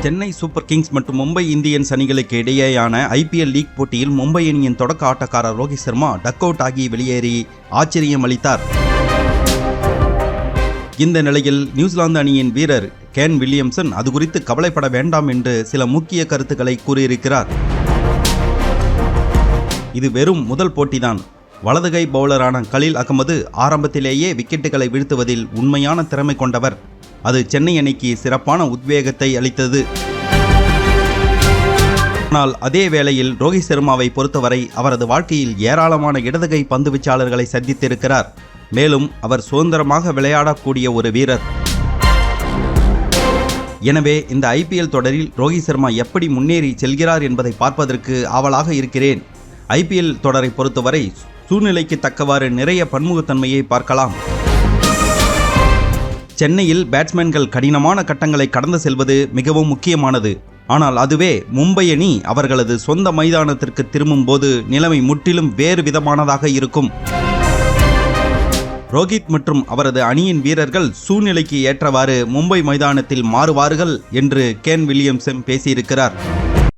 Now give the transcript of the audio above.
Chennai super Kings மற்றும் Mumbai Indians அணிகளுக்கு இடையேயான IPL லீக் போட்டியில் மும்பை அணியின் தொடக்க ஆட்டக்காரர் ரோஹித் சர்மா டக் அவுட் ஆகி வெளியேறி ஆச்சரியம் அளித்தார். இந்த நிலையில் நியூசிலாந்து அணியின் வீரர் கேன் வில்லியம்சன் அது குறித்து கவலைப்பட வேண்டாம் என்று சில முக்கிய கருத்துக்களை கூறியிருக்கிறார். இது வெறும் முதல் போட்டிதான். வலதுகை பவுலரான கலீல் அகமது ஆரம்பத்திலேயே விக்கெட்டுகளை வீழ்த்துவதில் உண்மையான திறமை கொண்டவர். அது சென்னை அணிக்கு சிறப்பான உத்வேகத்தை அளித்தது. ஆனால் அதே வேளையில் ரோஹித் சர்மாவை பொறுத்தவரை அவரது வாழ்க்கையில் ஏராளமான இடதுகை பந்துவீச்சாளர்களை சந்தித்திருக்கிறார். மேலும் அவர் சுதந்திரமாக விளையாடக்கூடிய ஒரு வீரர். எனவே இந்த IPL தொடரில் ரோஹித் சர்மா எப்படி முன்னேறி செல்கிறார் என்பதை பார்ப்பதற்கு ஆவலாக இருக்கிறேன். IPL தொடரை பொறுத்தவரை சூழ்நிலைக்கு தக்கவாறு நிறைய பன்முகத்தன்மையை பார்க்கலாம். சென்னையில் பேட்ஸ்மேன்கள் கடினமான கட்டங்களை கடந்து செல்வது மிகவும் முக்கியமானது. ஆனால் அதுவே மும்பை அணி அவர்களது சொந்த மைதானத்திற்கு திரும்பும் போது நிலைமை முற்றிலும் வேறு விதமானதாக இருக்கும். ரோஹித் மற்றும் அவரது அணியின் வீரர்கள் சூழ்நிலைக்கு ஏற்றவாறு மும்பை மைதானத்தில் மாறுவார்கள் என்று கேன் வில்லியம்சன் பேசியிருக்கிறார்.